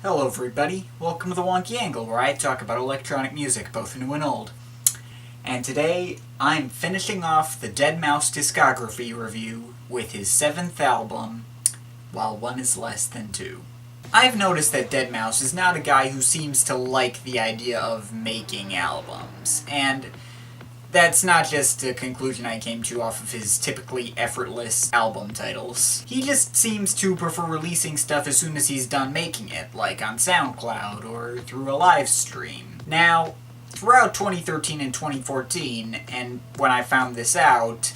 Hello everybody, welcome to the Wonky Angle, where I talk about electronic music, both new and old. And today, I'm finishing off the Deadmau5 discography review with his 7th album, While One Is Less Than Two. I've noticed that Deadmau5 is not a guy who seems to like the idea of making albums, and that's not just a conclusion I came to off of his typically effortless album titles. He just seems to prefer releasing stuff as soon as he's done making it, like on SoundCloud or through a live stream. Now, throughout 2013 and 2014, and when I found this out,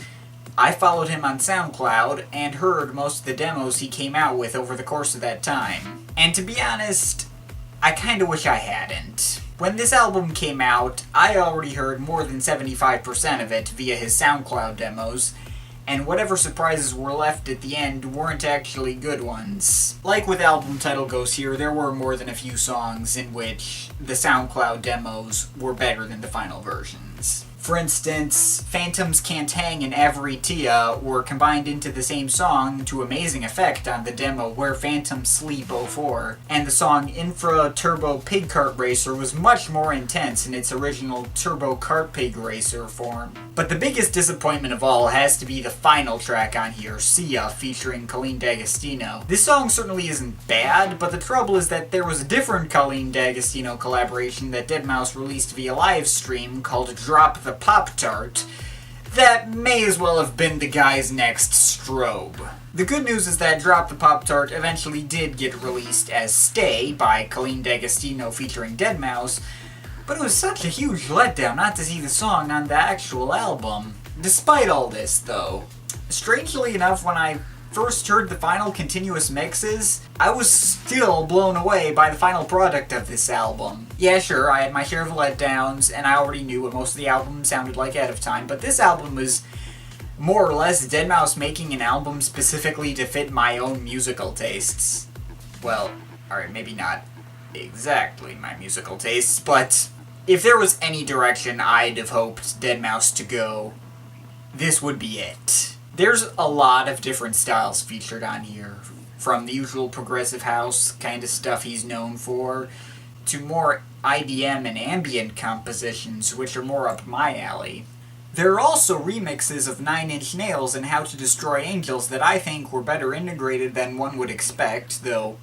I followed him on SoundCloud and heard most of the demos he came out with over the course of that time. And to be honest, I kinda wish I hadn't. When this album came out, I already heard more than 75% of it via his SoundCloud demos, and whatever surprises were left at the end weren't actually good ones. Like with album title goes here, there were more than a few songs in which the SoundCloud demos were better than the final versions. For instance, Phantoms Can't Hang and Avaritia were combined into the same song to amazing effect on the demo Where Phantoms Sleep 04, and the song Infra Turbo Pig Kart Racer was much more intense in its original Turbo Kart Pig Racer form. But the biggest disappointment of all has to be the final track on here, Sia, featuring Colleen D'Agostino. This song certainly isn't bad, but the trouble is that there was a different Colleen D'Agostino collaboration that Deadmau5 released via live stream called Drop the Pop-Tart that may as well have been the guy's next strobe. The good news is that Drop the Pop-Tart eventually did get released as Stay by Colleen D'Agostino featuring Deadmau5, but it was such a huge letdown not to see the song on the actual album. Despite all this, though, strangely enough, when I first heard the final continuous mixes, I was still blown away by the final product of this album. Yeah, sure, I had my share of letdowns, and I already knew what most of the album sounded like ahead of time, but this album was more or less Deadmau5 making an album specifically to fit my own musical tastes. Well, alright, maybe not exactly my musical tastes, but if there was any direction I'd have hoped Deadmau5 to go, this would be it. There's a lot of different styles featured on here, from the usual progressive house kind of stuff he's known for, to more IDM and ambient compositions, which are more up my alley. There are also remixes of 9 Inch Nails and How to Destroy Angels that I think were better integrated than one would expect, though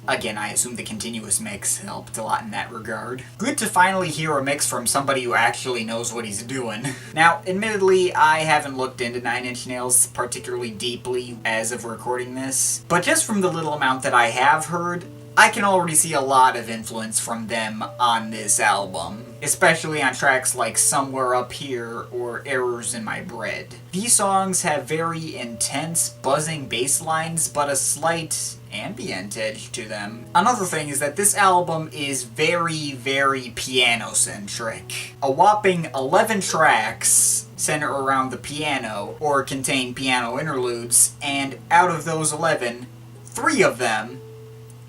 again, I assume the continuous mix helped a lot in that regard. Good to finally hear a mix from somebody who actually knows what he's doing. Now, admittedly, I haven't looked into 9 Inch Nails particularly deeply as of recording this, but just from the little amount that I have heard, I can already see a lot of influence from them on this album, especially on tracks like Somewhere Up Here or Errors in My Bread. These songs have very intense, buzzing bass lines, but a slight ambient edge to them. Another thing is that this album is very, very piano-centric. A whopping 11 tracks center around the piano, or contain piano interludes, and out of those 11, 3 of them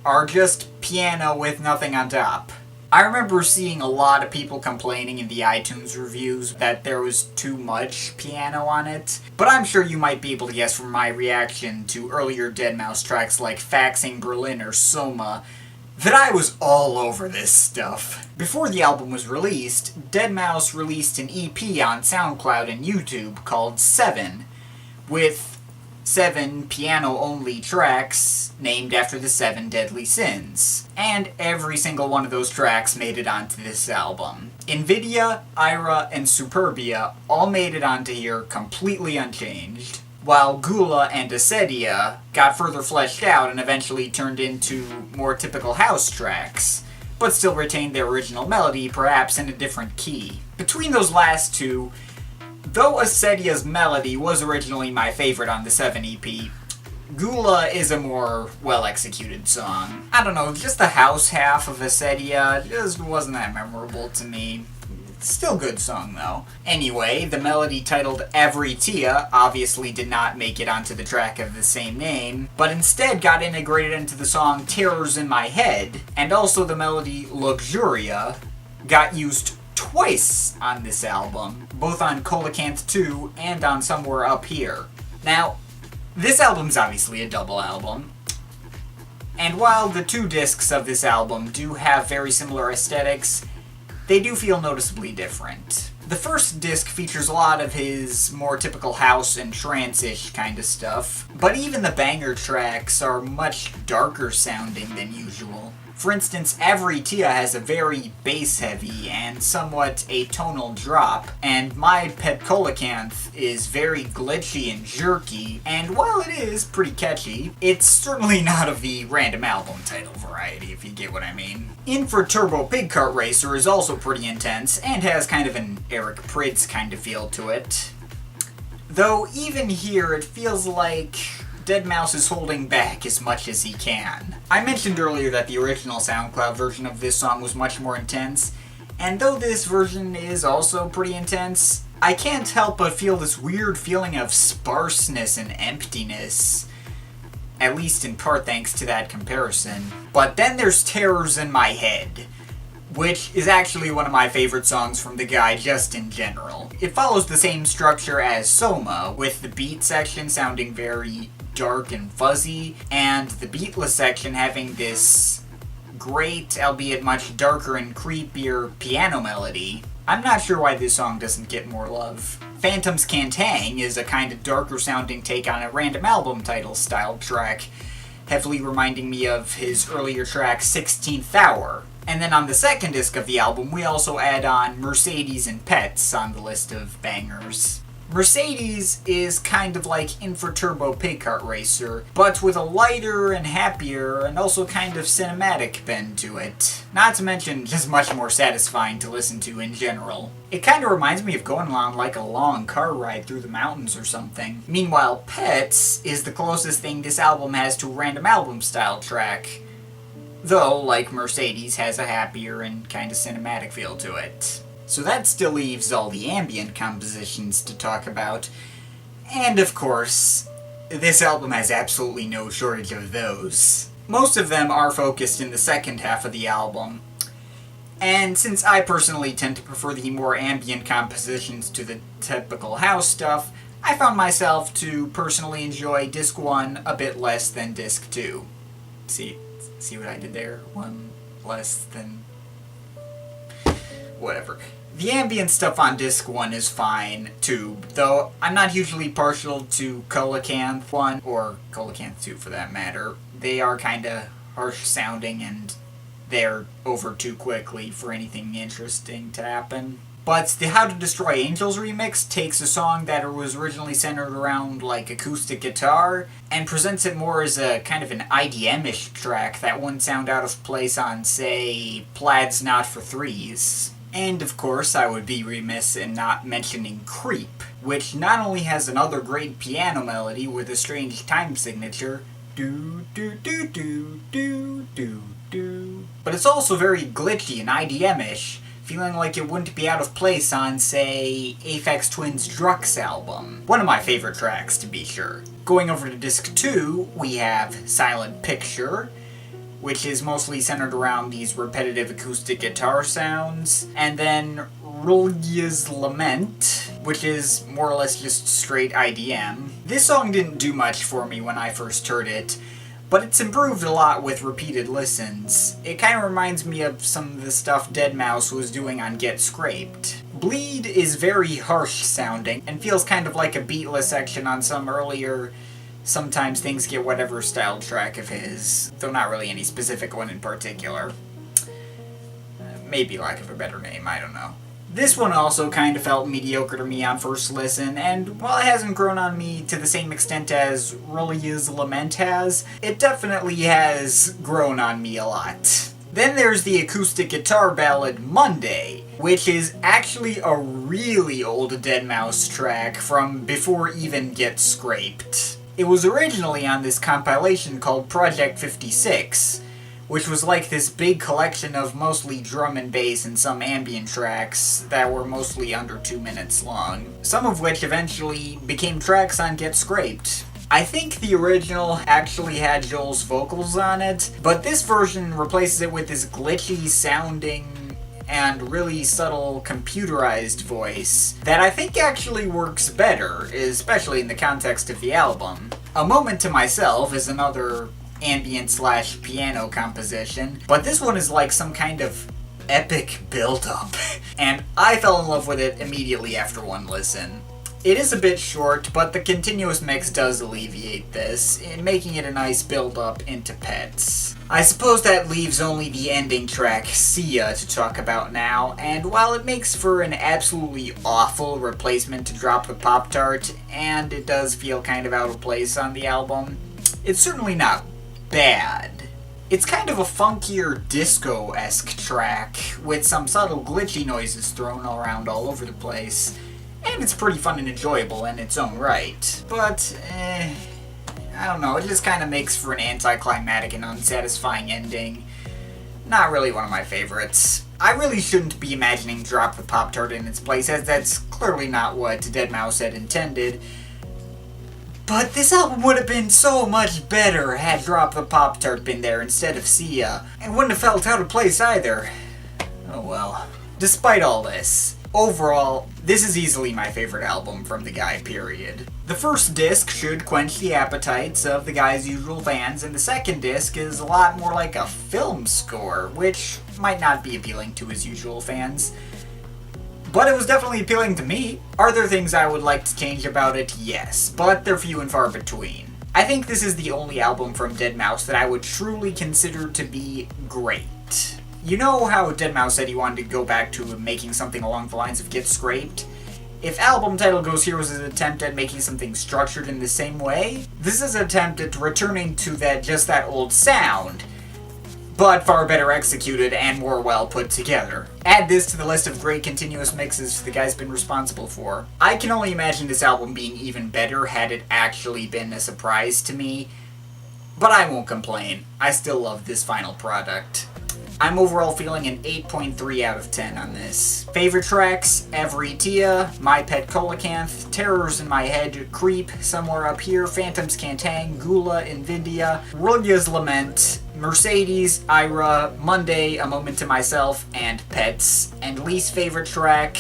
are just piano with nothing on top. I remember seeing a lot of people complaining in the iTunes reviews that there was too much piano on it, but I'm sure you might be able to guess from my reaction to earlier Deadmau5 tracks like Faxing Berlin or Soma that I was all over this stuff. Before the album was released, Deadmau5 released an EP on SoundCloud and YouTube called 7, with 7 piano-only tracks named after the 7 deadly sins. And every single one of those tracks made it onto this album. Invidia, Ira, and Superbia all made it onto here completely unchanged, while Gula and Acedia got further fleshed out and eventually turned into more typical house tracks, but still retained their original melody, perhaps in a different key. Between those last two, though Acedia's melody was originally my favorite on the 7 EP, Gula is a more well-executed song. I don't know, just the house half of Acedia just wasn't that memorable to me. Still good song, though. Anyway, the melody titled Avaritia obviously did not make it onto the track of the same name, but instead got integrated into the song Terrors in My Head, and also the melody Luxuria got used twice on this album, both on Coelacanth 2 and on Somewhere Up Here. Now, this album's obviously a double album, And while the two discs of this album do have very similar aesthetics, they do feel noticeably different. The first disc features a lot of his more typical house and trance-ish kind of stuff, but even the banger tracks are much darker sounding than usual. For instance, Avaritia has a very bass-heavy and somewhat atonal drop, and My Pet Coelacanth is very glitchy and jerky, and while it is pretty catchy, it's certainly not of the random album title variety, if you get what I mean. Infra Turbo Pig Kart Racer is also pretty intense, and has kind of an Eric Prydz kind of feel to it. Though even here, it feels like Deadmau5 is holding back as much as he can. I mentioned earlier that the original SoundCloud version of this song was much more intense, and though this version is also pretty intense, I can't help but feel this weird feeling of sparseness and emptiness, at least in part thanks to that comparison. But then there's Terrors in My Head, which is actually one of my favorite songs from the guy just in general. It follows the same structure as Soma, with the beat section sounding very dark and fuzzy, and the beatless section having this great, albeit much darker and creepier piano melody. I'm not sure why this song doesn't get more love. Phantoms Can't Hang is a kind of darker sounding take on a random album title style track, heavily reminding me of his earlier track 16th Hour. And then on the second disc of the album, we also add on Mercedes and Pets on the list of bangers. Mercedes is kind of like Infra Turbo Pig Kart Racer, but with a lighter and happier and also kind of cinematic bend to it. Not to mention just much more satisfying to listen to in general. It kind of reminds me of going on like a long car ride through the mountains or something. Meanwhile, Pets is the closest thing this album has to a random album style track, though, like Mercedes, has a happier and kind of cinematic feel to it. So that still leaves all the ambient compositions to talk about, and of course, this album has absolutely no shortage of those. Most of them are focused in the second half of the album, and since I personally tend to prefer the more ambient compositions to the typical house stuff, I found myself to personally enjoy Disc 1 a bit less than Disc 2. See what I did there? One less than... whatever. The ambient stuff on Disc 1 is fine, too, though I'm not hugely partial to Coelacanth 1, or Coelacanth 2 for that matter. They are kinda harsh sounding, and they're over too quickly for anything interesting to happen. But the How to Destroy Angels remix takes a song that was originally centered around, like, acoustic guitar, and presents it more as a kind of an IDM-ish track that wouldn't sound out of place on, say, Plaid's Not for Threes. And of course, I would be remiss in not mentioning Creep, which not only has another great piano melody with a strange time signature, do do do do do do do, but it's also very glitchy and IDM-ish, feeling like it wouldn't be out of place on, say, Aphex Twin's Drux album. One of my favorite tracks, to be sure. Going over to Disc 2, we have Silent Picture, which is mostly centered around these repetitive acoustic guitar sounds, and then Rlyehs' Lament, which is more or less just straight IDM. This song didn't do much for me when I first heard it, but it's improved a lot with repeated listens. It kind of reminds me of some of the stuff Deadmau5 was doing on Get Scraped. Bleed is very harsh sounding, and feels kind of like a beatless section on some earlier Sometimes Things Get Whatever style track of his, though not really any specific one in particular. Maybe lack of a better name, I don't know. This one also kind of felt mediocre to me on first listen, and while it hasn't grown on me to the same extent as Rlyehs' Lament has, it definitely has grown on me a lot. Then there's the acoustic guitar ballad Monday, which is actually a really old Deadmau5 track from before even Get Scraped. It was originally on this compilation called Project 56, which was like this big collection of mostly drum and bass and some ambient tracks that were mostly under 2 minutes long, some of which eventually became tracks on Get Scraped. I think the original actually had Joel's vocals on it, but this version replaces it with this glitchy sounding and really subtle computerized voice that I think actually works better, especially in the context of the album. A Moment to Myself is another ambient slash piano composition, but this one is like some kind of epic build-up, and I fell in love with it immediately after one listen. It is a bit short, but the continuous mix does alleviate this, in making it a nice build-up into Pets. I suppose that leaves only the ending track, Sia, to talk about now, and while it makes for an absolutely awful replacement to Drop the Pop-Tart, and it does feel kind of out of place on the album, it's certainly not bad. It's kind of a funkier disco-esque track, with some subtle glitchy noises thrown around all over the place, and it's pretty fun and enjoyable in its own right. But, I don't know, it just kind of makes for an anticlimactic and unsatisfying ending. Not really one of my favorites. I really shouldn't be imagining Drop the Pop-Tart in its place, as that's clearly not what Deadmau5 had intended. But this album would have been so much better had Drop the Pop-Tart been there instead of Sia. It wouldn't have felt out of place either. Oh well. Despite all this, overall, this is easily my favorite album from the guy, period. The first disc should quench the appetites of the guy's usual fans, and the second disc is a lot more like a film score, which might not be appealing to his usual fans. But it was definitely appealing to me. Are there things I would like to change about it? Yes, but they're few and far between. I think this is the only album from Deadmau5 that I would truly consider to be great. You know how Deadmau5 said he wanted to go back to making something along the lines of Get Scraped? If album title goes here was an attempt at making something structured in the same way, this is an attempt at returning to that old sound, but far better executed and more well put together. Add this to the list of great continuous mixes the guy's been responsible for. I can only imagine this album being even better had it actually been a surprise to me, but I won't complain. I still love this final product. I'm overall feeling an 8.3 out of 10 on this. Favorite tracks: Avaritia, My Pet Coelacanth, Terrors in My Head, Creep, Somewhere Up Here, Phantoms Can't Hang, Gula, Invidia, Rlyehs Lament, Mercedes, Ira, Monday, A Moment to Myself, and Pets. And least favorite track...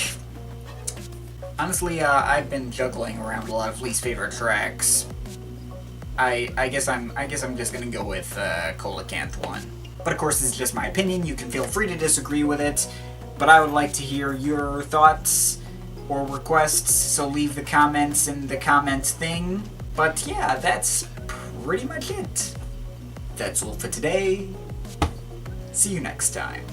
Honestly, I've been juggling around a lot of least favorite tracks. I guess I'm just gonna go with Coelacanth one. But of course, this is just my opinion. You can feel free to disagree with it, but I would like to hear your thoughts or requests, so leave the comments in the comments thing. But yeah, that's pretty much it. That's all for today. See you next time.